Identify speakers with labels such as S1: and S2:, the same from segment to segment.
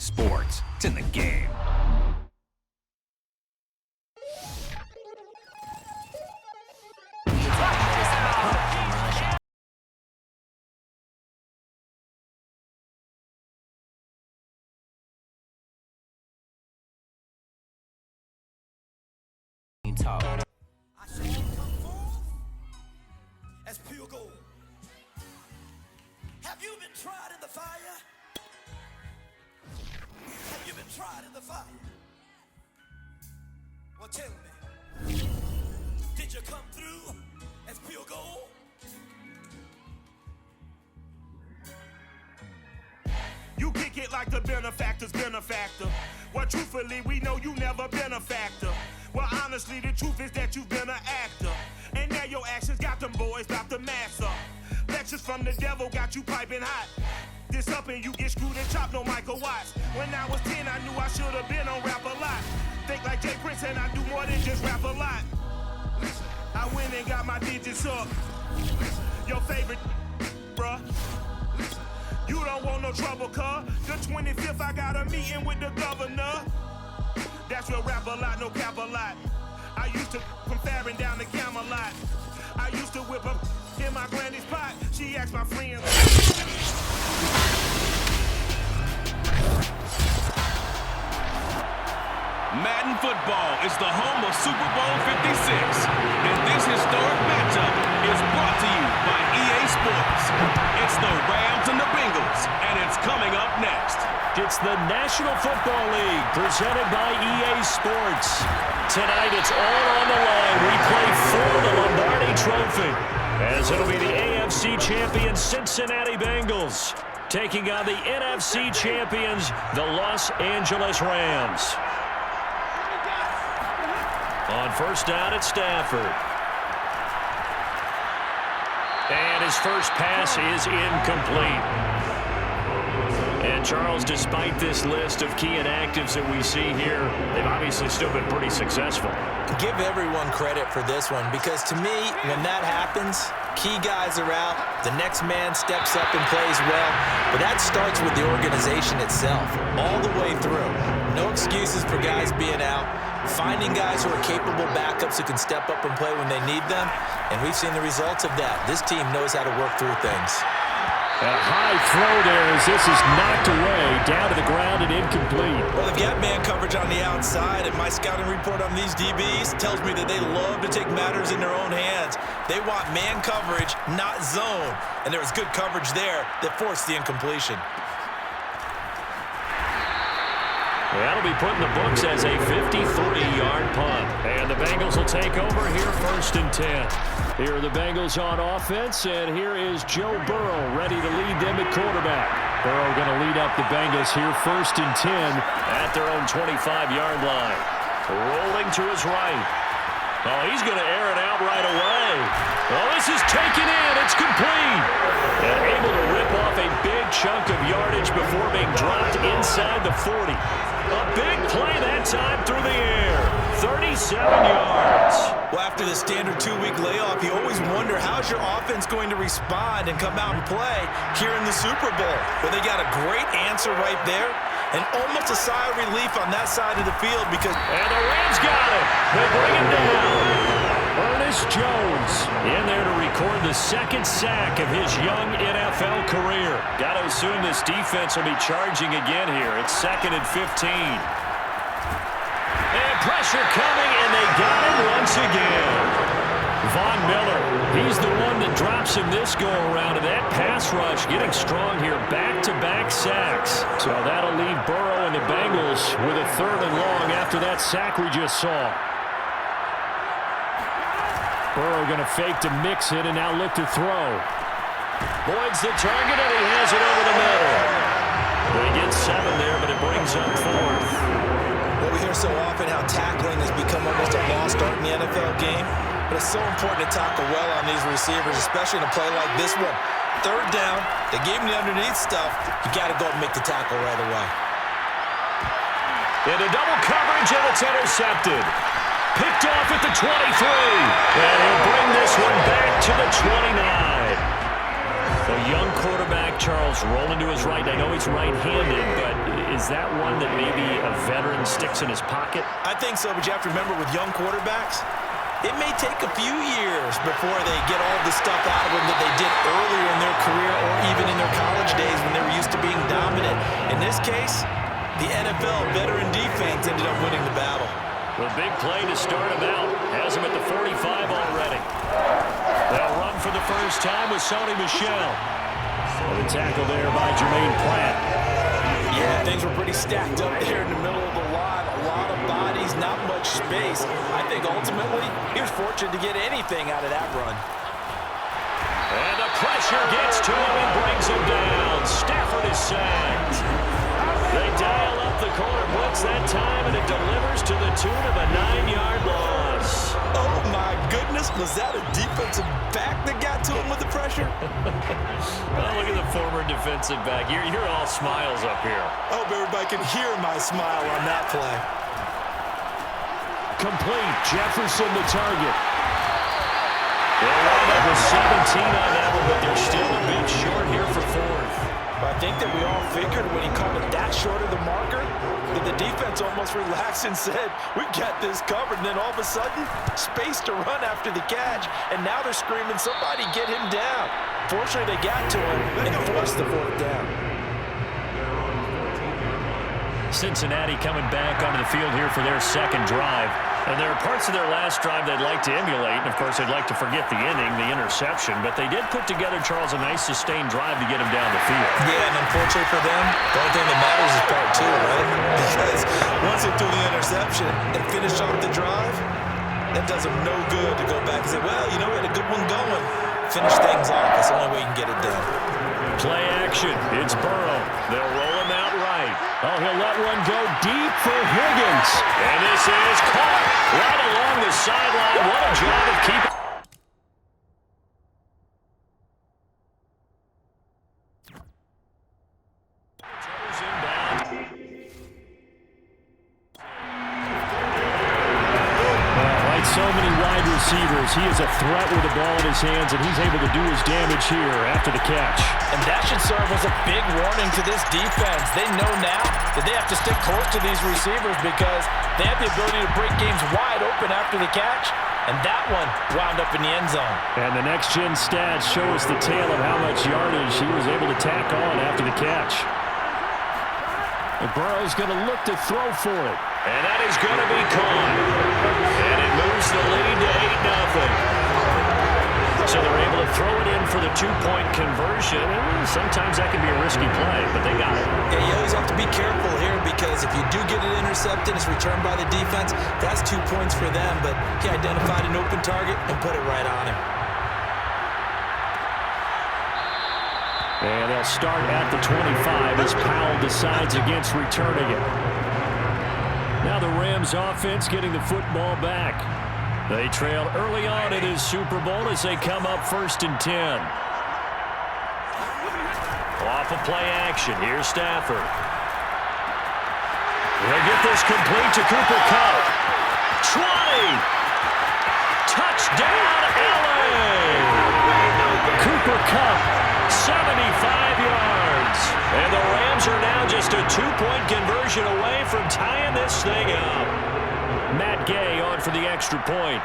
S1: sports. It's in the game.
S2: I shall come forth as pure gold. Have you been tried in the fire? Have you been tried in the fire? Well, tell me, did you come through as pure gold?
S3: You kick it like the benefactor's benefactor. Well, truthfully, we know you never been a factor. Well, honestly, the truth is that you've been an actor. And now your actions got them boys about to mass up. Lectures from the devil got you piping hot. This up and you get screwed and chopped, no Michael Watts. When I was 10, I knew I should have been on Rap a Lot. Think like Jay Prince and I do more than just rap a lot. I went and got my digits up. Your favorite, bruh. You don't want no trouble, cuz. The 25th, I got a meeting with the governor. That's real rap a lot, no cap a lot. I used to from Farron down to Camelot. I used to whip up in my granny's pot. She asked my friends.
S1: Madden football is the home of Superbowl 56. And this historic matchup is brought to you by EA Sports. It's the Rams and the Bengals, and it's coming up next.
S4: It's the National Football League presented by EA Sports. Tonight it's all on the line. We play for the Lombardi Trophy, as it'll be the AFC champion Cincinnati Bengals taking on the NFC champions, the Los Angeles Rams. On first down at Stafford. And his first pass is incomplete. And Charles, despite this list of key inactives that we see here, they've obviously still been pretty successful.
S5: Give everyone credit for this one, because to me, when that happens, key guys are out, the next man steps up and plays well, but that starts with the organization itself, all the way through. No excuses for guys being out, finding guys who are capable backups who can step up and play when they need them, and we've seen the results of that. This team knows how to work through things.
S4: A high throw there as this is knocked away, down to the ground and incomplete.
S5: Well, they've got man coverage on the outside, and my scouting report on these DBs tells me that they love to take matters in their own hands. They want man coverage, not zone, and there was good coverage there that forced the incompletion.
S4: That'll be put in the books as a 53-yard punt. And the Bengals will take over here first and 10. Here are the Bengals on offense, and here is Joe Burrow ready to lead them at quarterback. Burrow going to lead up the Bengals here first and 10 at their own 25-yard line. Rolling to his right. Oh, he's going to air it out right away. Oh, this is taken in. It's complete. And able to rip off a big chunk of yardage before being dropped inside the 40. A big play that time through the air. 37 yards.
S5: Well, after the standard 2-week layoff, you always wonder how's your offense going to respond and come out and play here in the Super Bowl. Well, they got a great answer right there, and almost a sigh of relief on that side of the field because...
S4: And the Rams got it. They bring him down. Ernest Jones in there to record the second sack of his young NFL career. Got to assume this defense will be charging again here. It's 2nd and 15. And pressure coming, and they got him once again. Von Miller, he's the one that drops him this go-around, and that pass rush getting strong here. Back-to-back sacks. So that'll leave Burrow and the Bengals with a 3rd and long after that sack we just saw. Burrow going to fake to mix it and now look to throw. Boyd's the target, and he has it over the middle. They get 7 there, but it brings up 4th.
S5: Well, we hear so often how tackling has become almost a lost art in the NFL game, but it's so important to tackle well on these receivers, especially in a play like this one. 3rd down, they gave him the underneath stuff. You got to go and make the tackle right away.
S4: Into double coverage, and it's intercepted. Picked off at the 23. And he'll bring this one back to the 29. A young quarterback Charles rolling to his right. I know he's right-handed, but is that one that maybe a veteran sticks in his pocket?
S5: I think so, but you have to remember with young quarterbacks, it may take a few years before they get all the stuff out of them that they did earlier in their career or even in their college days when they were used to being dominant. In this case, the NFL veteran defense ended up winning the battle.
S4: The big play to start him out. Has him at the 45 already. They'll run for the first time with Sony Michel. And the tackle there by Jermaine Pratt.
S5: Yeah, things were pretty stacked up there in the middle of the line. A lot of bodies, not much space. I think ultimately he was fortunate to get anything out of that run.
S4: And the pressure gets to him and brings him down. Stafford is sacked. They dial up the corner blitz that time, and it delivers to the tune of a 9-yard loss.
S5: Oh, my goodness. Was that a defensive back that got to him with the pressure?
S4: Well, look at the former defensive back. You're all smiles up here.
S5: I hope everybody can hear my smile on that play.
S4: Complete. Jefferson the target. They'll wind up with 17 on that one, but they're still a bit short here for fourth.
S5: I think that we all figured when he caught it that short of the marker that the defense almost relaxed and said, we got this covered. And then all of a sudden, space to run after the catch. And now they're screaming, somebody get him down. Fortunately, they got to him and forced the fourth down.
S4: Cincinnati coming back onto the field here for their second drive. And there are parts of their last drive they'd like to emulate. And, of course, they'd like to forget the inning, the interception. But they did put together, Charles, a nice sustained drive to get him down the field.
S5: Yeah, and unfortunately for them, the only thing that matters is part two, right? Because once they threw the interception and finished off the drive, that does them no good to go back and say, well, you know, we had a good one going. Finish things off. That's the only way you can get it done.
S4: Play action. It's Burrow. They'll roll him out right. Oh, he'll let one go deep for Higgins. And this is caught right along the sideline. What a job of keeping. Like so many wide receivers, he is a threat with the ball in his hands, and he's able to do his damage here after the catch.
S5: And that should serve as a big warning to this defense. They know now that they have to stick close to these receivers because they have the ability to break games wide open after the catch. And that one wound up in the end zone.
S4: And the next-gen stats show us the tale of how much yardage he was able to tack on after the catch. And Burrow's going to look to throw for it. And that is going to be caught. And it moves the lead to 8-0. So they're able to throw it in for the two-point conversion. And sometimes that can be a risky play, but they got it.
S5: Yeah, you always have to be careful here because if you do get it intercepted, it's returned by the defense. That's 2 points for them, but he identified an open target and put it right on him.
S4: And they'll start at the 25 as Powell decides against returning it. Now the Rams offense getting the football back. They trail early on in his Super Bowl as they come up 1st and 10. Off of play action. Here's Stafford. They'll get this complete to Cooper Kupp. 20. Touchdown, LA. Cooper Kupp, 75 yards. And the Rams are now just a 2-point conversion away from tying this thing up. Matt Gay on for the extra point.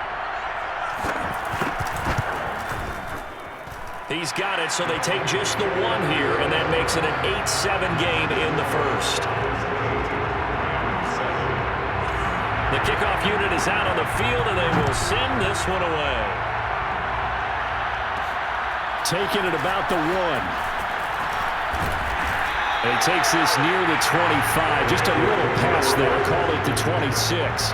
S4: He's got it, so they take just the one here, and that makes it an 8-7 game in the first. The kickoff unit is out on the field, and they will send this one away. Taking it about the 1. And he takes this near the 25. Just a little pass there. Call it the 26.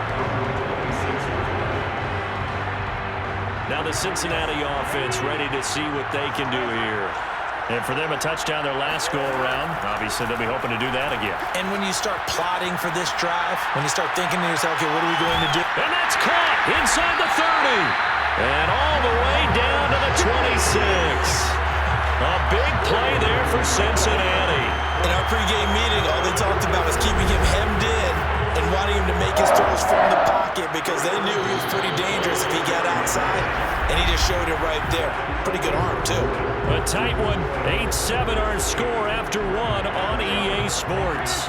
S4: Now the Cincinnati offense ready to see what they can do here. And for them, a touchdown their last go-around. Obviously, they'll be hoping to do that again.
S5: And when you start plotting for this drive, when you start thinking to yourself, okay, what are we going to do?
S4: And that's caught inside the 30. And all the way down to the 26. A big play there for Cincinnati.
S5: In our pregame meeting, all they talked about was keeping him hemmed in and wanting him to make his throws from the pocket. pocket because they knew he was pretty dangerous if he got outside, and he just showed it right there. Pretty good arm, too.
S4: A tight one. 8-7 our score after one on EA Sports.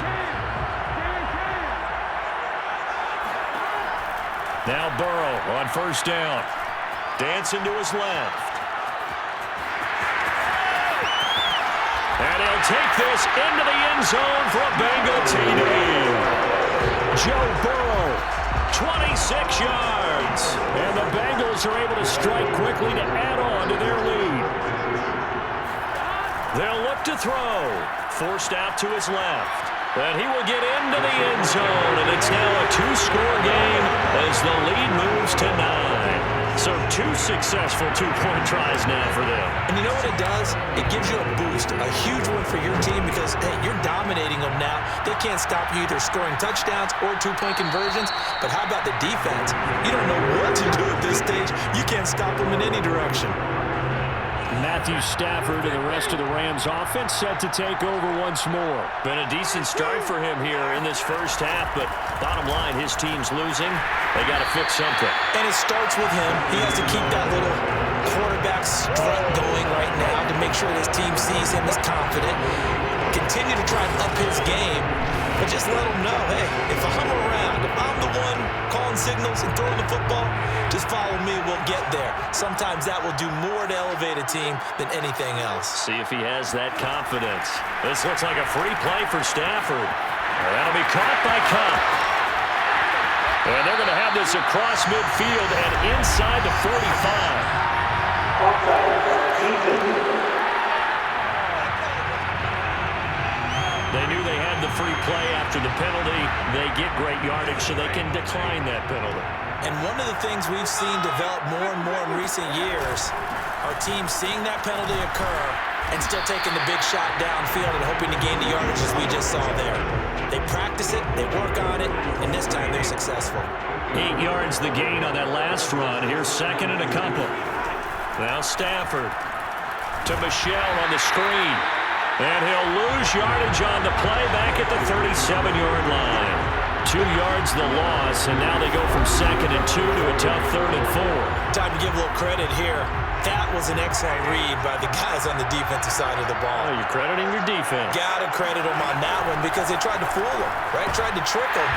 S4: Now Burrow on first down. Dancing to his left. And he'll take this into the end zone for a Bengal TD. Joe Burrow, 26 yards. And the Bengals are able to strike quickly to add on to their lead. They'll look to throw. Forced out to his left. And he will get into the end zone. And it's now a two-score game as the lead moves to 9. So 2 successful two-point tries now for them.
S5: And you know what it does? It gives you a boost, a huge one for your team because, hey, you're dominating them now. They can't stop you either scoring touchdowns or two-point conversions. But how about the defense? You don't know what to do at this stage. You can't stop them in any direction.
S4: Matthew Stafford and the rest of the Rams offense set to take over once more. Been a decent start for him here in this first half, but bottom line, his team's losing. They got to fix something.
S5: And it starts with him. He has to keep that little quarterback strut going right now to make sure his team sees him as confident. Continue to try and up his game, but just let him know, hey, if I'm around, if I'm the one calling signals and throwing the football, just follow me, we'll get there. Sometimes that will do more to elevate a team than anything else.
S4: See if he has that confidence. This looks like a free play for Stafford. That'll be caught by Cup. And they're going to have this across midfield and inside the 45. They knew they had the free play after the penalty. They get great yardage so they can decline that penalty.
S5: And one of the things we've seen develop more and more in recent years are teams seeing that penalty occur and still taking the big shot downfield and hoping to gain the yardage as we just saw there. They practice it, they work on it, and this time they're successful.
S4: 8 yards the gain on that last run. Here's second and a couple. Now Stafford to Michelle on the screen. And he'll lose yardage on the play back at the 37-yard line. 2 yards the loss, and now they go from 2nd and 2 to a tough 3rd and 4.
S5: Time to give a little credit here. That was an excellent read by the guys on the defensive side of the ball.
S4: Oh, you're crediting your defense.
S5: Gotta credit them on that one because they tried to fool them, right? Tried to trick them,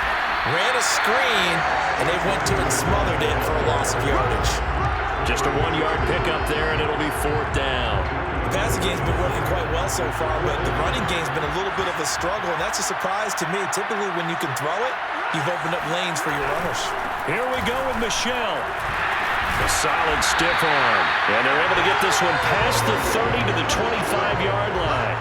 S5: ran a screen, and they went to it and smothered it for a loss of yardage.
S4: Just a 1-yard pickup there, and it'll be 4th down.
S5: The passing game's been working quite well so far, but the running game's been a little bit of a struggle, and that's a surprise to me. Typically, when you can throw it, you've opened up lanes for your runners.
S4: Here we go with Michelle. A solid stiff arm, and they're able to get this one past the 30 to the 25-yard line.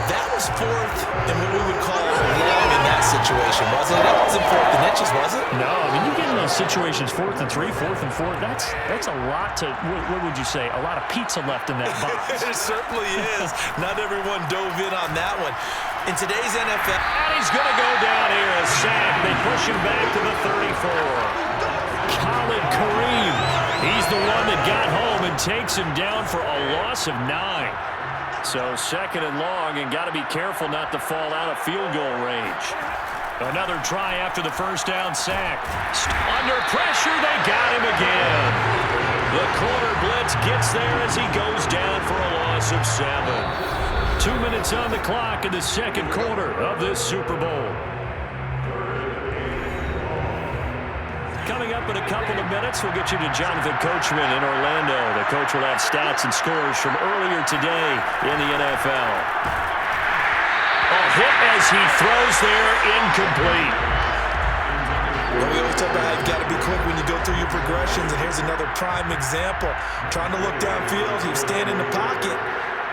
S5: That was 4th and what we would call long in that situation, wasn't it? That wasn't 4th and inches, was it?
S4: No, I mean, you get in those situations 4th and 3, 4th and 4. That's a lot to, what would you say, a lot of pizza left in that box.
S5: It certainly is. Not everyone dove in on that one. In today's NFL.
S4: And he's going to go down here, a sack. They push him back to the 34. Khalid Kareem, he's the one that got home and takes him down for a loss of 9. So 2nd and long, and got to be careful not to fall out of field goal range. Another try after the first down sack. Under pressure, they got him again. The corner blitz gets there as he goes down for a loss of 7. 2 minutes on the clock in the second quarter of this Super Bowl. Coming up in a couple of minutes, we'll get you to Jonathan Coachman in Orlando. The coach will have stats and scores from earlier today in the NFL. A hit as he throws there, incomplete.
S5: Well, we always talk about how you've got to be quick when you go through your progressions, and here's another prime example. Trying to look downfield, he was standing in the pocket,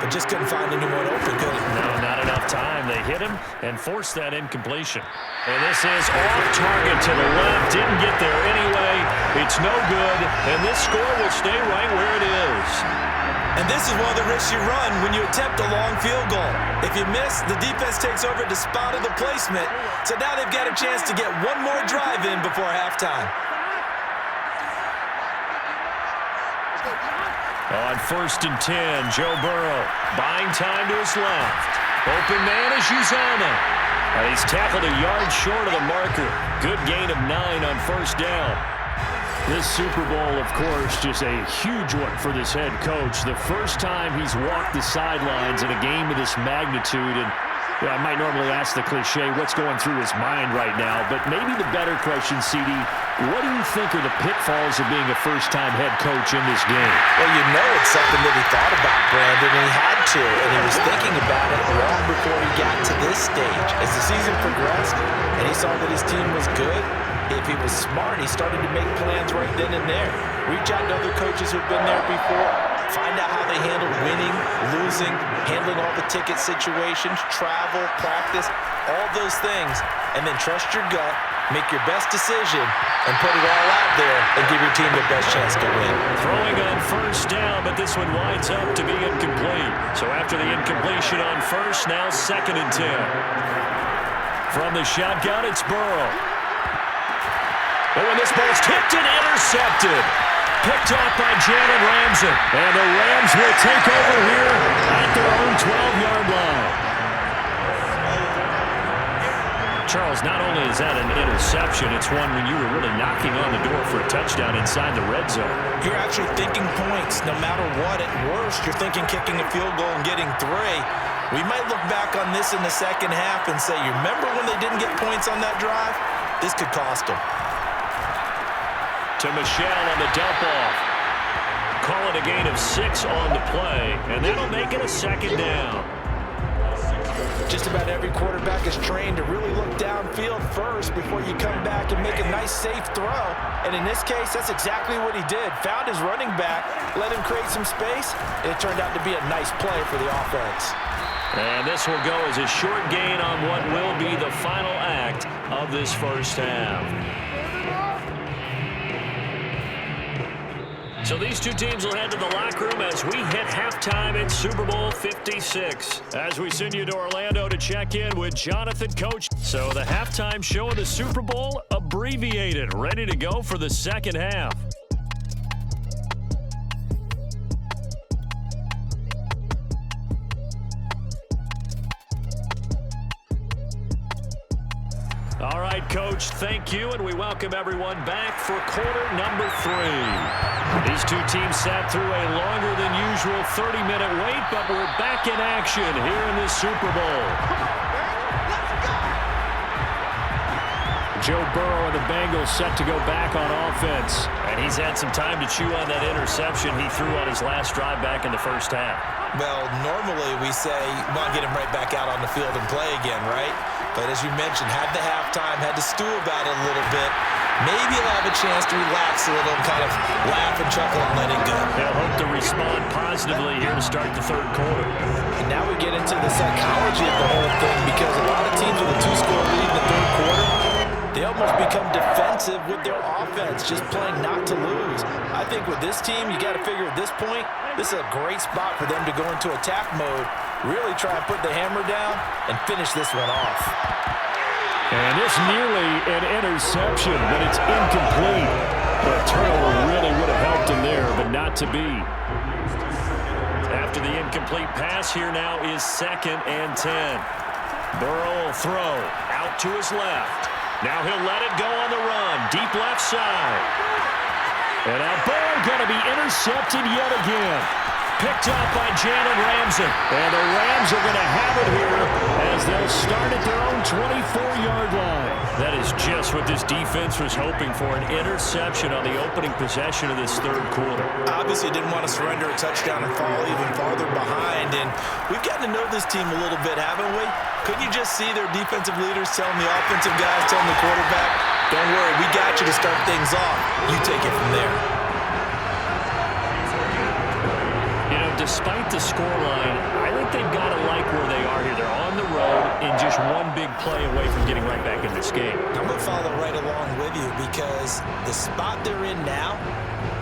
S5: but just couldn't find anyone open, could he?
S4: No, not enough time. They hit him and forced that incompletion. And this is off target to the left. Didn't get there anyway. It's no good, and this score will stay right where it is.
S5: And this is one of the risks you run when you attempt a long field goal. If you miss, the defense takes over at the spot of the placement. So now they've got a chance to get one more drive in before halftime.
S4: On 1st and 10, Joe Burrow buying time to his left. Open man is Uzomah. And he's tackled a yard short of the marker. Good gain of 9 on first down. This Super Bowl, of course, just a huge one for this head coach. The first time he's walked the sidelines in a game of this magnitude. And I might normally ask the cliche, what's going through his mind right now? But maybe the better question, CD, what do you think are the pitfalls of being a first-time head coach in this game?
S5: Well, you know it's something that he thought about, Brandon, and he had to. And he was thinking about it long before he got to this stage. As the season progressed and he saw that his team was good, if he was smart, he started to make plans right then and there. Reach out to other coaches who've been there before. Find out how they handle winning, losing, handling all the ticket situations, travel, practice, all those things. And then trust your gut, make your best decision, and put it all out there and give your team the best chance to win.
S4: Throwing on first down, but this one winds up to be incomplete. So after the incompletion on first, now 2nd and 10. From the shotgun, it's Burrow. Oh, and this ball's tipped and intercepted. Picked off by Jalen Ramsey. And the Rams will take over here at their own 12-yard line. Charles, not only is that an interception, it's one when you were really knocking on the door for a touchdown inside the red zone.
S5: You're actually thinking points no matter what. At worst, you're thinking kicking a field goal and getting 3. We might look back on this in the second half and say, you remember when they didn't get points on that drive? This could cost them.
S4: To Michelle on the dump off. Call it a gain of 6 on the play, and that'll make it a 2nd down.
S5: Just about every quarterback is trained to really look downfield first before you come back and make a nice, safe throw. And in this case, that's exactly what he did. Found his running back, let him create some space, and it turned out to be a nice play for the offense.
S4: And this will go as a short gain on what will be the final act of this first half. So these two teams will head to the locker room as we hit halftime in Super Bowl 56. As we send you to Orlando to check in with Jonathan, Coach. So the halftime show of the Super Bowl, abbreviated, ready to go for the second half. All right, Coach, thank you, and we welcome everyone back for quarter number 3. These two teams sat through a longer than usual 30-minute wait, but we're back in action here in the Super Bowl. Joe Burrow and the Bengals set to go back on offense, and he's had some time to chew on that interception he threw on his last drive back in the first half.
S5: Well, normally we say, well, get him right back out on the field and play again, right? But as you mentioned, had the halftime, had to stew about it a little bit. Maybe he'll have a chance to relax a little and kind of laugh and chuckle and let it go.
S4: They'll hope to respond positively here to start the third quarter.
S5: And now we get into the psychology of the whole thing, because a lot of teams with a 2-score lead in the third quarter, they almost become defensive with their offense, just playing not to lose. I think with this team, you got to figure at this point, this is a great spot for them to go into attack mode, really try and put the hammer down and finish this one off.
S4: And it's nearly an interception, but it's incomplete. The turnover really would have helped him there, but not to be. After the incomplete pass, here now is 2nd and 10. Burrow will throw out to his left. Now he'll let it go on the run, deep left side. And that ball going to be intercepted yet again. Picked up by Jalen Ramsey. And the Rams are going to have it here as they'll start at their own 24-yard line. That is just what this defense was hoping for, an interception on the opening possession of this third quarter.
S5: Obviously didn't want to surrender a touchdown and fall even farther behind. And we've gotten to know this team a little bit, haven't we? Couldn't you just see their defensive leaders telling the offensive guys, telling the quarterback, don't worry, we got you to start things off. You take it from there.
S4: Despite the scoreline, I think they've got to like where they are here. They're on the road and just one big play away from getting right back in this game.
S5: I'm going to follow right along with you, because the spot they're in now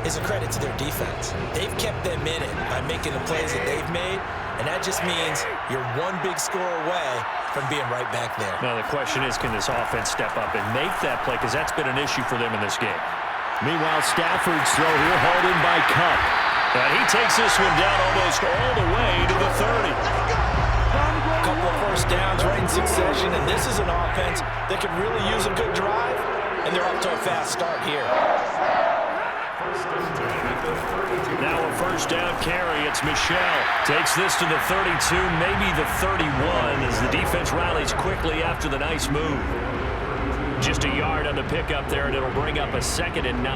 S5: is a credit to their defense. They've kept them in it by making the plays that they've made, and that just means you're one big score away from being right back there.
S4: Now the question is, can this offense step up and make that play, because that's been an issue for them in this game. Meanwhile, Stafford's throw here hauled in by Cup. And he takes this one down almost all the way to the 30.
S5: A couple of first downs right in succession, and this is an offense that can really use a good drive, and they're off to a fast start here.
S4: Now a first down carry. It's Michel. Takes this to the 32, maybe the 31, as the defense rallies quickly after the nice move. Just a yard on the pickup there, and it'll bring up a 2nd and 9.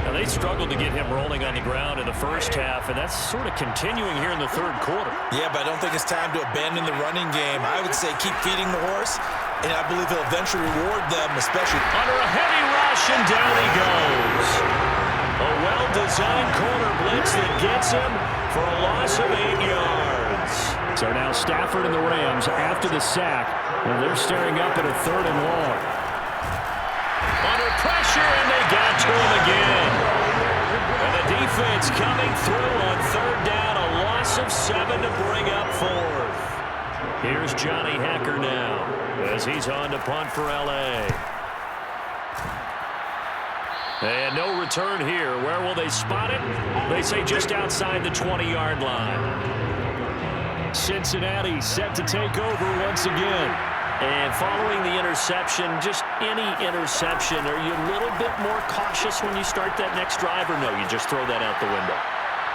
S4: Now, they struggled to get him rolling on the ground in the first half, and that's sort of continuing here in the third quarter.
S5: Yeah, but I don't think it's time to abandon the running game. I would say keep feeding the horse, and I believe he'll eventually reward them, especially
S4: under a heavy rush, and down he goes. A well-designed corner blitz that gets him for a loss of 8 yards. So now Stafford and the Rams, after the sack, and they're staring up at a 3rd and long. Under pressure, and they got to him again. And the defense coming through on 3rd down, a loss of 7 to bring up 4th. Here's Johnny Hekker now as he's on to punt for L.A. And no return here. Where will they spot it? They say just outside the 20-yard line. Cincinnati set to take over once again. And following the interception, just any interception, are you a little bit more cautious when you start that next drive, or no, you just throw that out the window?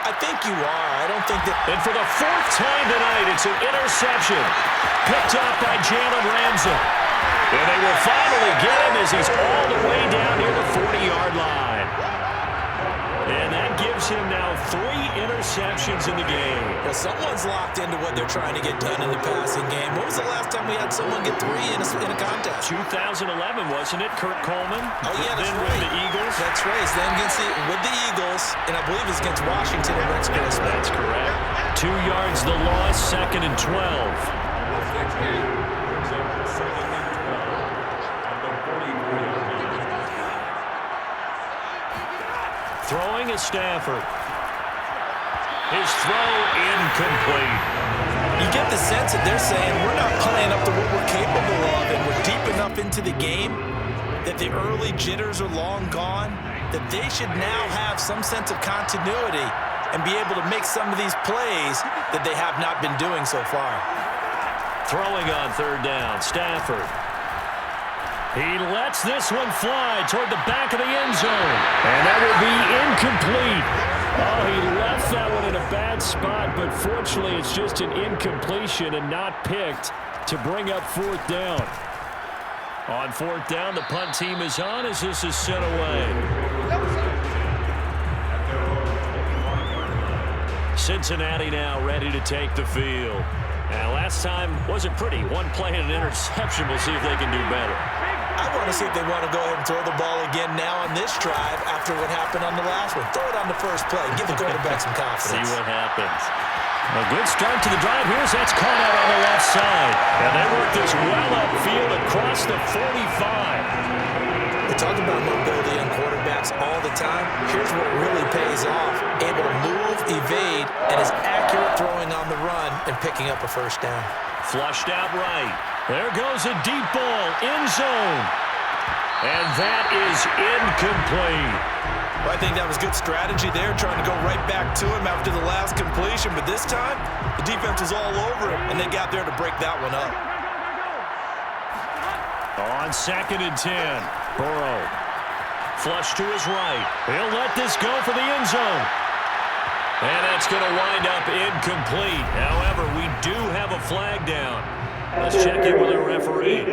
S5: I think you are. I don't think that...
S4: And for the 4th time tonight, it's an interception picked up by Jalen Ramsey. And they will finally get him as he's all the way down near the 40-yard line. And that gives him now 3 interceptions in the game.
S5: Well, someone's locked into what they're trying to get done in the passing game. When was the last time we had someone get 3 in a contest?
S4: 2011, wasn't it? Kurt Coleman.
S5: Oh, yeah, that's
S4: then
S5: right.
S4: with the Eagles.
S5: That's right. Then with the Eagles, and I believe it's against Washington and Rex Grossman.
S4: That's correct. 2 yards the loss, 2nd and 12. Throwing is Stafford. His throw incomplete.
S5: You get the sense that they're saying we're not playing up to what we're capable of, and we're deep enough into the game that the early jitters are long gone, that they should now have some sense of continuity and be able to make some of these plays that they have not been doing so far.
S4: Throwing on 3rd down, Stafford. He lets this one fly toward the back of the end zone. And that will be incomplete. Oh, he left that one in a bad spot, but fortunately it's just an incompletion and not picked to bring up 4th down. On 4th down, the punt team is on as this is sent away. Cincinnati now ready to take the field. Now, last time wasn't pretty. 1 play and an interception. We'll see if they can do better.
S5: I want to see if they want to go ahead and throw the ball again now on this drive after what happened on the last one. Throw it on the first play. Give the quarterback some confidence.
S4: See what happens. A good start to the drive. That's caught out on the left side. And they work this well upfield across the 45.
S5: We talk about mobility on quarterbacks all the time. Here's what really pays off. Able to move, evade, and is accurate throwing on the run and picking up a first down.
S4: Flushed out right. There goes a deep ball, end zone. And that is incomplete.
S5: Well, I think that was good strategy there, trying to go right back to him after the last completion. But this time, the defense was all over him, and they got there to break that one up.
S4: On 2nd and 10, Burrow. Flush to his right. He'll let this go for the end zone. And that's going to wind up incomplete. However, we do have a flag down. Let's check in with the referee.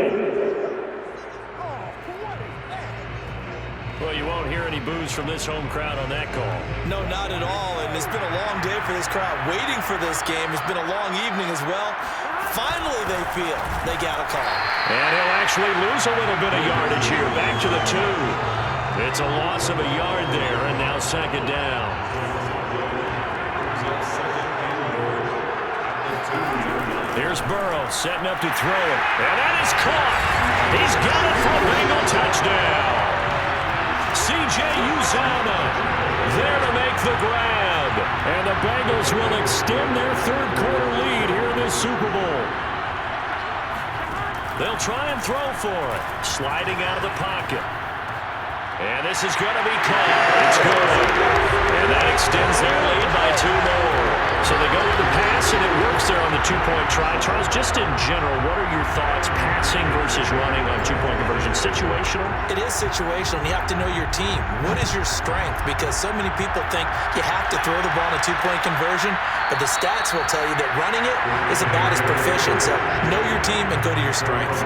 S4: Well, you won't hear any boos from this home crowd on that call.
S5: No, not at all. And it's been a long day for this crowd waiting for this game. It's been a long evening as well. Finally, they feel they got a call.
S4: And he'll actually lose a little bit of yardage here. Back to the 2. It's a loss of a yard there, and now 2nd down. Here's Burrow setting up to throw it. And that is caught. He's got it for a Bengal touchdown. C.J. Uzomah there to make the grab. And the Bengals will extend their 3rd quarter lead here in this Super Bowl. They'll try and throw for it. Sliding out of the pocket. And this is going to be caught. It's good. And that extends their lead by 2 more. So they go with the pass, and it works there on the two-point try. Charles, just in general, what are your thoughts passing versus running on two-point conversion? Situational?
S5: It is situational, and you have to know your team. What is your strength? Because so many people think you have to throw the ball in a two-point conversion, but the stats will tell you that running it is about as proficient. So know your team and go to your strength.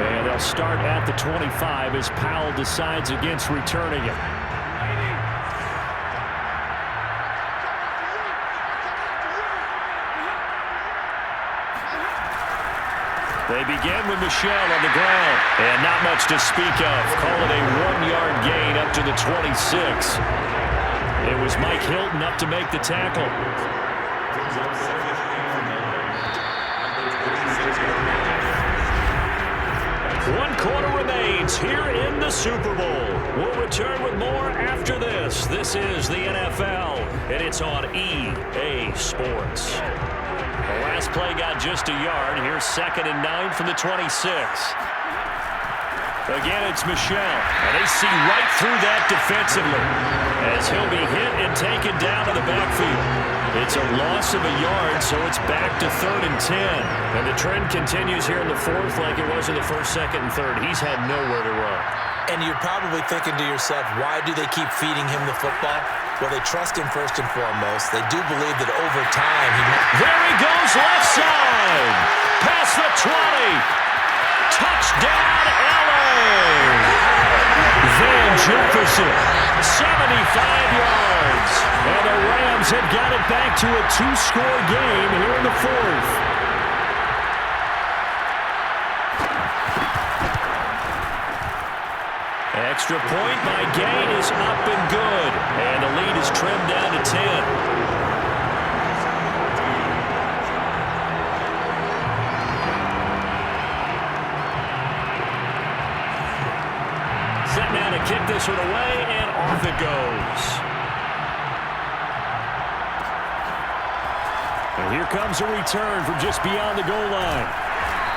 S4: And they'll start at the 25 as Powell decides against returning it. They begin with Michel on the ground. And not much to speak of. Call it a 1-yard gain up to the 26. It was Mike Hilton up to make the tackle. One quarter remains here in the Super Bowl. We'll return with more after this. This is the NFL, and it's on EA Sports. The last play got just a yard. Here's 2nd and 9 from the 26. Again, it's Michel. And they see right through that defensively as he'll be hit and taken down to the backfield. It's a loss of a yard, so it's back to 3rd and 10. And the trend continues here in the 4th like it was in the 1st, 2nd, and 3rd. He's had nowhere to run.
S5: And you're probably thinking to yourself, why do they keep feeding him the football? Well, they trust him first and foremost. They do believe that over time he might...
S4: There he goes, left side. Past the 20. Touchdown, LA. Van Jefferson, 75 yards. And the Rams have got it back to a 2-score game here in the 4th. Extra point by Gain is up and good. And the lead is trimmed down to 10. Set now to kick this one away, and off it goes. And here comes a return from just beyond the goal line.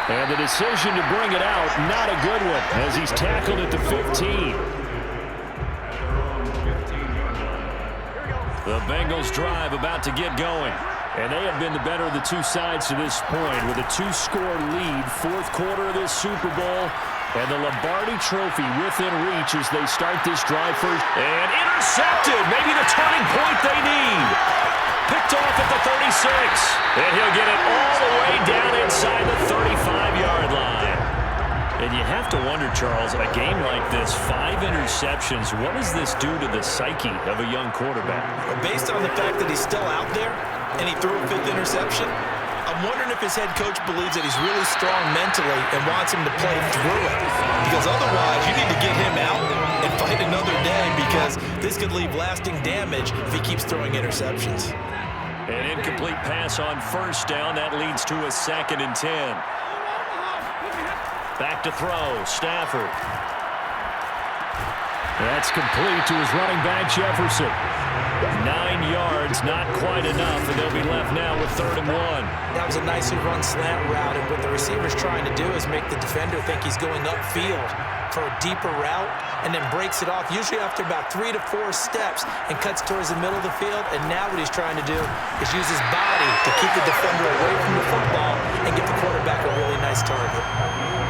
S4: And the decision to bring it out, not a good one, as he's tackled at the 15. The Bengals drive about to get going. And they have been the better of the two sides to this point with a 2-score lead, 4th quarter of this Super Bowl. And the Lombardi Trophy within reach as they start this drive first. And intercepted, maybe the turning point they need. Picked off at the 36. And he'll get it all the way down inside the 35-yard line. And you have to wonder, Charles, a game like this, 5 interceptions, what does this do to the psyche of a young quarterback?
S5: Well, based on the fact that he's still out there and he threw a 5th interception, I'm wondering if his head coach believes that he's really strong mentally and wants him to play through it. Because otherwise, you need to get him out and fight another day because this could leave lasting damage if he keeps throwing interceptions.
S4: An incomplete pass on 1st down. That leads to a 2nd and 10. Back to throw. Stafford. That's complete to his running back, Jefferson. 9 yards, not quite enough, and they'll be left now with 3rd and 1.
S5: That was a nicely run slant route, and what the receiver's trying to do is make the defender think he's going upfield for a deeper route, and then breaks it off, usually after about 3 to 4 steps, and cuts towards the middle of the field. And now what he's trying to do is use his body to keep the defender away from the football and get the quarterback a really nice target.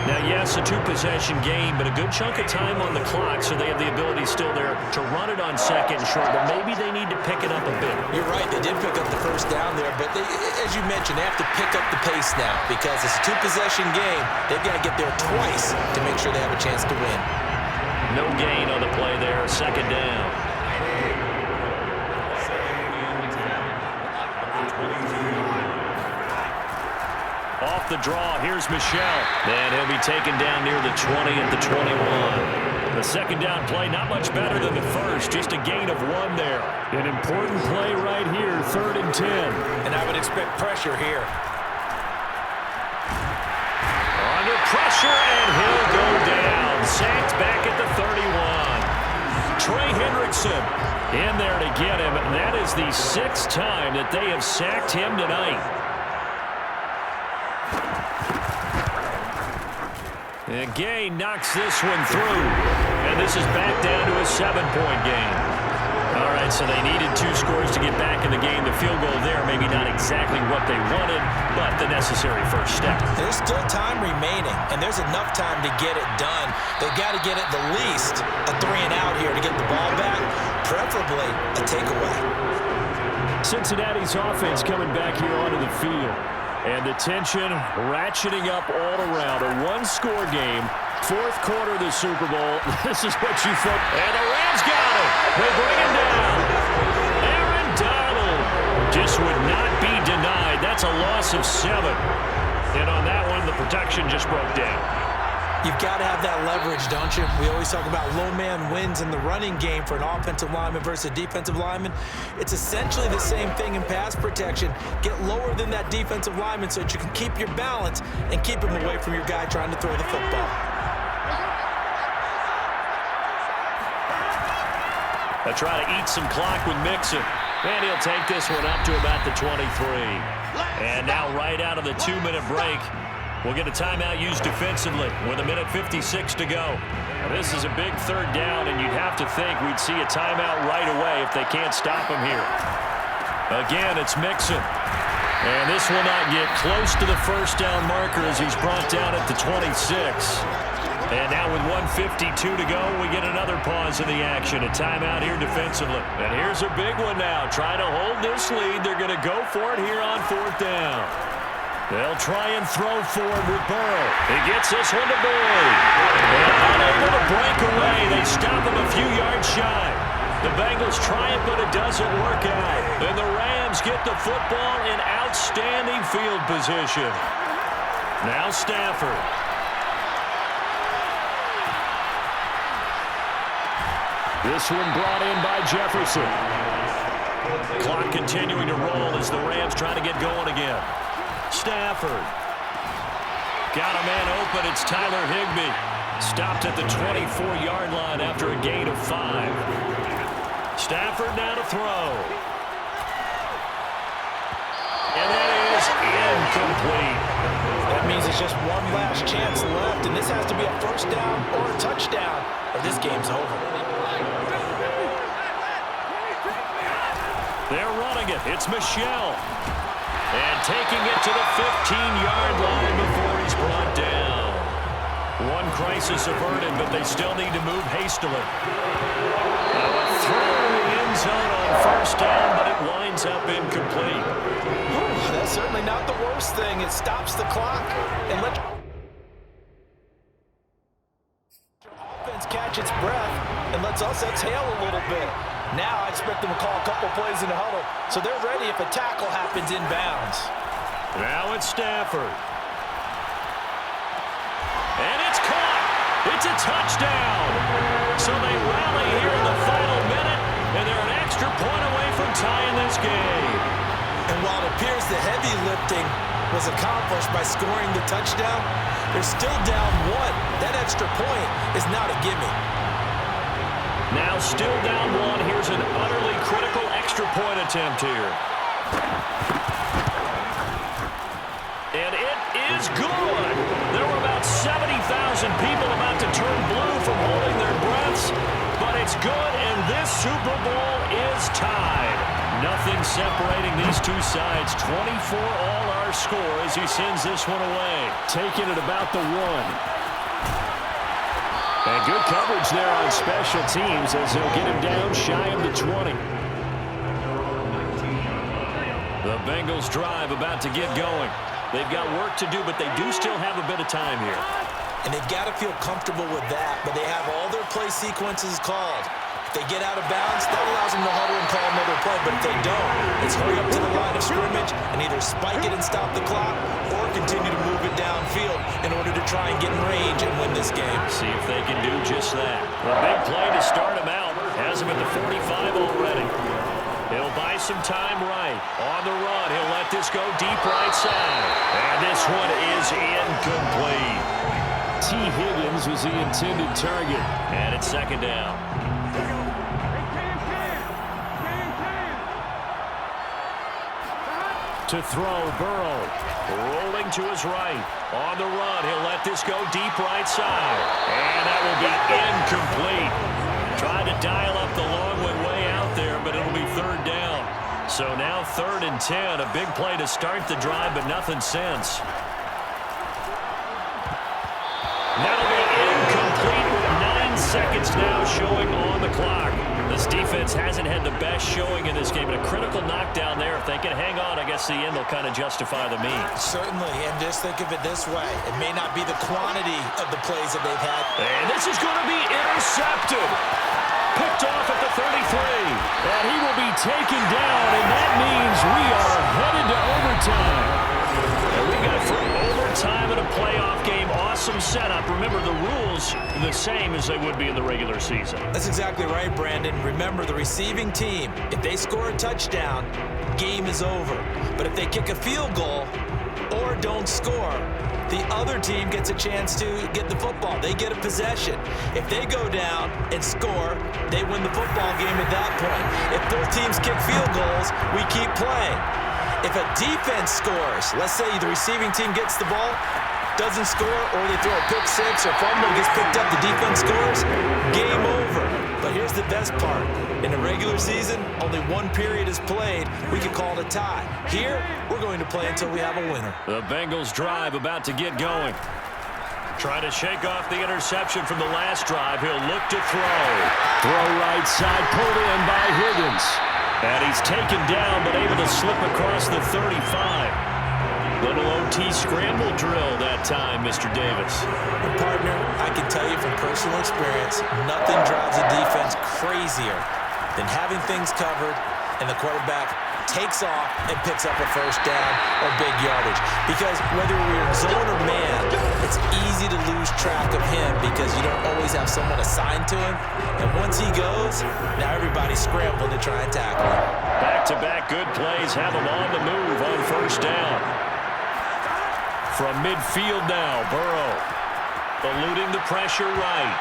S4: Now, yes, a 2-possession game, but a good chunk of time on the clock, so they have the ability still there to run it on 2nd and short, but maybe they need to pick it up a bit.
S5: You're right, they did pick up the 1st down there, but they, as you mentioned, they have to pick up the pace now because it's a 2-possession game. They've got to get there twice to make sure they have a chance to win.
S4: No gain on the play there, 2nd down. Off the draw, here's Michel. And he'll be taken down near the 20 at the 21. The 2nd down play, not much better than the 1st, just a gain of 1 there. An important play right here, 3rd and 10.
S5: And I would expect pressure here.
S4: Under pressure, and he'll go down. Sacked back at the 31. Trey Hendrickson in there to get him. And that is the 6th time that they have sacked him tonight. And Gain knocks this one through. And this is back down to a 7-point game. All right, right, so they needed 2 scores to get back in the game. The field goal there, maybe not exactly what they wanted, but the necessary first step.
S5: There's still time remaining, and there's enough time to get it done. They've got to get at the least a 3-and-out here to get the ball back, preferably a takeaway.
S4: Cincinnati's offense coming back here onto the field, and the tension ratcheting up all around. A 1-score game. 4th quarter of the Super Bowl. This is what you thought. And the Rams got him. They bring him down. Aaron Donald just would not be denied. That's a loss of 7. And on that one, the protection just broke down.
S5: You've got to have that leverage, don't you? We always talk about low man wins in the running game for an offensive lineman versus a defensive lineman. It's essentially the same thing in pass protection. Get lower than that defensive lineman so that you can keep your balance and keep him away from your guy trying to throw the football.
S4: They'll try to eat some clock with Mixon. And he'll take this one up to about the 23. And now right out of the 2-minute break, we'll get a timeout used defensively with 1:56 to go. This is a big 3rd down, and you'd have to think we'd see a timeout right away if they can't stop him here. Again, it's Mixon. And this will not get close to the first down marker as he's brought down at the 26. And now with 1:52 to go, we get another pause in the action. A timeout here defensively. And here's a big one now. Trying to hold this lead. They're going to go for it here on 4th down. They'll try and throw forward with Burrow. He gets this one to Boyd. And unable to break away. They stop him a few yards shy. The Bengals try it, but it doesn't work out. And the Rams get the football in outstanding field position. Now Stafford. This one brought in by Jefferson. Clock continuing to roll as the Rams try to get going again. Stafford. Got a man open. It's Tyler Higbee. Stopped at the 24-yard line after a gain of 5. Stafford now to throw. And that is incomplete.
S5: That means it's just one last chance left, and this has to be a 1st down or a touchdown, or this game's over.
S4: They're running it. It's Michelle. And taking it to the 15-yard line before he's brought down. One crisis averted, but they still need to move hastily. Now a throw in the end zone on 1st down, but it winds up incomplete.
S5: That's certainly not the worst thing. It stops the clock and lets your offense catch its breath and lets us exhale a little bit. Now I expect them to call a couple plays in the huddle, so they're ready if a tackle happens inbounds.
S4: Now it's Stafford. And it's caught. It's a touchdown. So they rally here in the final minute, and they're an extra point away from tying this game.
S5: And while it appears the heavy lifting was accomplished by scoring the touchdown, they're still down 1. That extra point is not a gimme.
S4: Now still down 1. Here's an utterly critical extra point attempt here. And it is good. There were about 70,000 people about to turn blue from holding their breaths, but it's good, and this Super Bowl is tied. Nothing separating these two sides. 24 all our score as he sends this one away. Taking it about the 1. And good coverage there on special teams as they'll get him down shy of the 20. The Bengals drive about to get going. They've got work to do, but they do still have a bit of time here.
S5: And they've got to feel comfortable with that, but they have all their play sequences called. If they get out of bounds, that allows them to huddle and call another play, but if they don't, it's hurry up to the line of scrimmage and either spike it and stop the clock or continue to move it downfield in order to try and get in range and win this game.
S4: See if they can do just that. A big play to start him out. Has him at the 45 already. He'll buy some time right. On the run, he'll let this go deep right side. And this one is incomplete. T. Higgins was the intended target. And it's 2nd down. To throw, Burrow. Rolling to his right. On the run, he'll let this go deep right side. And that will be incomplete. Tried to dial up the long one way out there, but So now 3rd and 10. A big play to start the drive, but nothing since. That'll be incomplete with 9 seconds now showing on the clock. This defense hasn't had the best showing in this game. And a critical knockdown there. If they can hang on, I guess the end will kind of justify the means.
S5: Certainly, and just think of it this way. It may not be the quantity of the plays that they've had.
S4: And this is going to be intercepted. Picked off at the 33. And he will be taken down, and that means we are headed to overtime. And we got from overtime in a playoff game. Awesome setup. Remember, the rules are the same as they would be in the regular season.
S5: That's exactly right, Brandon. Remember, the receiving team, if they score a touchdown, game is over. But if they kick a field goal or don't score, the other team gets a chance to get the football. They get a possession. If they go down and score, they win the football game at that point. If both teams kick field goals, we keep playing. If a defense scores, let's say the receiving team gets the ball, doesn't score, or they throw a pick six or fumble, gets picked up, the defense scores, game over. But here's the best part. In the regular season, only one period is played. We can call it a tie. Here, we're going to play until we have a winner.
S4: The Bengals drive about to get going. Trying to shake off the interception from the last drive. He'll look to throw. Throw right side, pulled in by Higgins. And he's taken down, but able to slip across the 35. Little OT scramble drill that time, Mr. Davis.
S5: And partner, I can tell you from personal experience, nothing drives a defense crazier than having things covered and the quarterback takes off and picks up a first down or big yardage. Because whether we're in zone or man, it's easy to lose track of him because you don't always have someone assigned to him. And once he goes, now everybody's scrambling to try and tackle him.
S4: Back-to-back good plays have him on the move on first down. From midfield now, Burrow eluding the pressure right.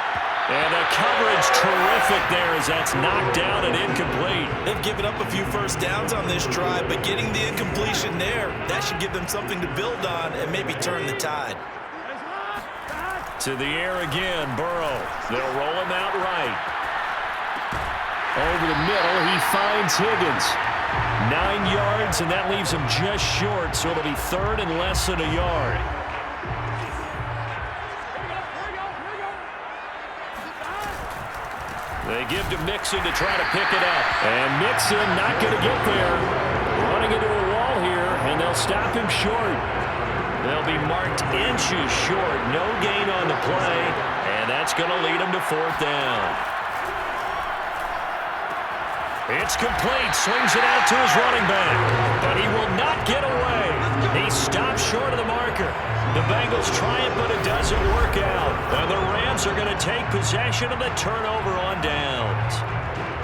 S4: And a coverage terrific there as that's knocked down and incomplete.
S5: They've given up a few first downs on this drive, but getting the incompletion there, that should give them something to build on and maybe turn the tide.
S4: To the air again, Burrow. They'll roll him out right. Over the middle, he finds Higgins. 9 yards, and that leaves him just short, so it'll be 3rd and less than a yard. They give to Mixon to try to pick it up. And Mixon not going to get there. Running into a wall here, and they'll stop him short. They'll be marked inches short. No gain on the play, and that's going to lead him to 4th down. It's complete. Swings it out to his running back. But he will not get away. He stops short of the marker. The Bengals try it, but it doesn't work out. And the Rams are going to take possession of the turnover on downs.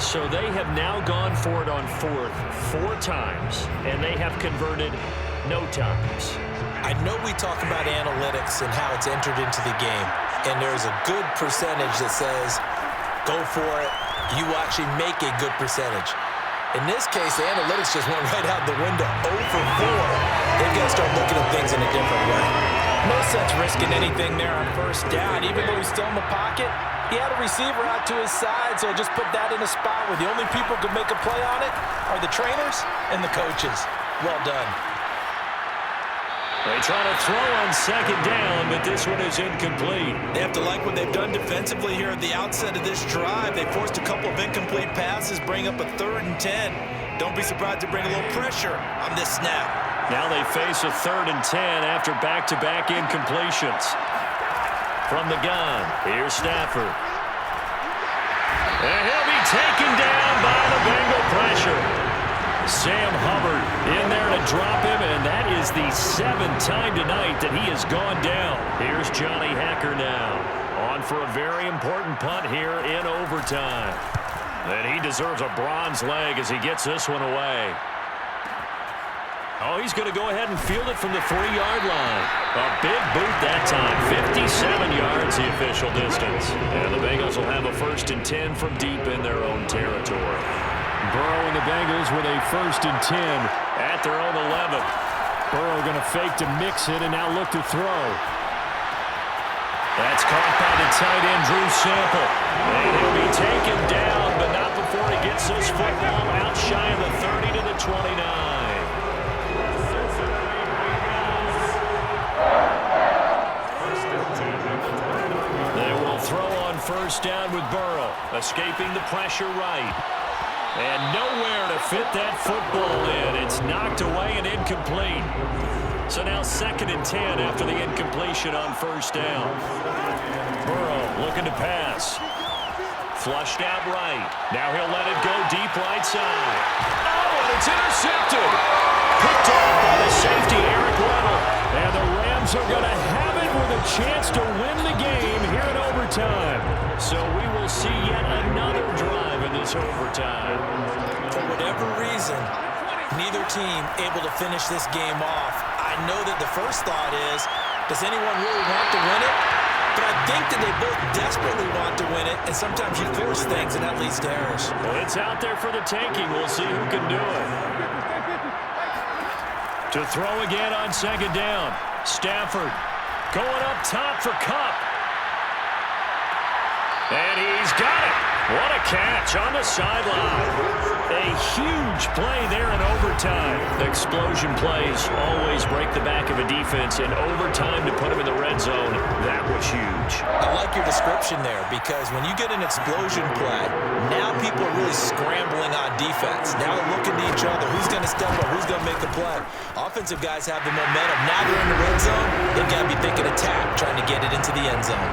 S4: So they have now gone for it on 4th 4 times, and they have converted no times.
S5: I know we talk about analytics and how it's entered into the game, and there's a good percentage that says, go for it. You actually make a good percentage. In this case, the analytics just went right out the window. 0 for 4. They've got to start looking at things in a different way. No sense risking anything there on first down. Even though he's still in the pocket, he had a receiver out to his side, so just put that in a spot where the only people who can make a play on it are the trainers and the coaches. Well done.
S4: They try to throw on 2nd down, but this one is incomplete.
S5: They have to like what they've done defensively here at the outset of this drive. They forced a couple of incomplete passes, bring up a 3rd and 10. Don't be surprised to bring a little pressure on this snap.
S4: Now they face a 3rd and 10 after back-to-back incompletions. From the gun, here's Stafford. And he'll be taken down by the Bengal pressure. Sam Hubbard in there to drop him, and that is the 7th time tonight that he has gone down. Here's Johnny Hacker now, on for a very important punt here in overtime. And he deserves a bronze leg as he gets this one away. Oh, he's going to go ahead and field it from the 3-yard line. A big boot that time, 57 yards the official distance. And the Bengals will have a 1st and 10 from deep in their own territory. Burrow and the Bengals with a 1st and 10 at their own 11. Burrow going to fake to Mixon and now look to throw. That's caught by the tight end, Drew Sample. And he'll be taken down, but not before he gets this football out shy of the 30 to the 29. They will throw on first down with Burrow, escaping the pressure right. And nowhere to fit that football in. It's knocked away and incomplete. So now 2nd and 10 after the incompletion on first down. Burrow looking to pass. Flushed out right. Now he'll let it go deep right side. Oh, and it's intercepted. Picked off by the safety, Eric Weddle. And the Rams are going to have it with a chance to win the game here in overtime. So we will see yet another drive in this overtime.
S5: For whatever reason, neither team able to finish this game off. I know that the first thought is, does anyone really want to win it? But I think that they both desperately want to win it, and sometimes you force things, and that leads to errors.
S4: Well, it's out there for the taking. We'll see who can do it. To throw again on 2nd down. Stafford going up top for Kupp. And he's got it. What a catch on the sideline. A huge play there in overtime. Explosion plays always break the back of a defense. In overtime to put him in the red zone, that was huge.
S5: I like your description there, because when you get an explosion play, now people are really scrambling on defense. Now they're looking to each other. Who's going to step up? Who's going to make the play? Offensive guys have the momentum. Now they're in the red zone. They've got to be thinking attack, trying to get it into the end zone.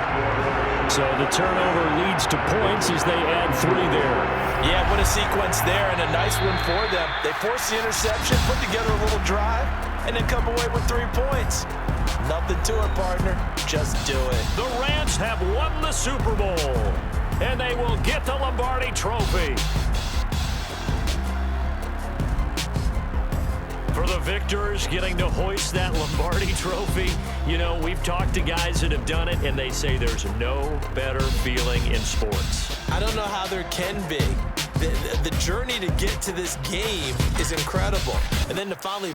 S4: So the turnover leads to points as they add 3 there.
S5: Yeah, what a sequence there, and a nice one for them. They force the interception, put together a little drive, and then come away with 3 points. Nothing to it, partner. Just do it.
S4: The Rams have won the Super Bowl, and they will get the Lombardi Trophy. For the victors getting to hoist that Lombardi Trophy, you know, we've talked to guys that have done it, and they say there's no better feeling in sports.
S5: I don't know how there can be. The journey to get to this game is incredible. And then to finally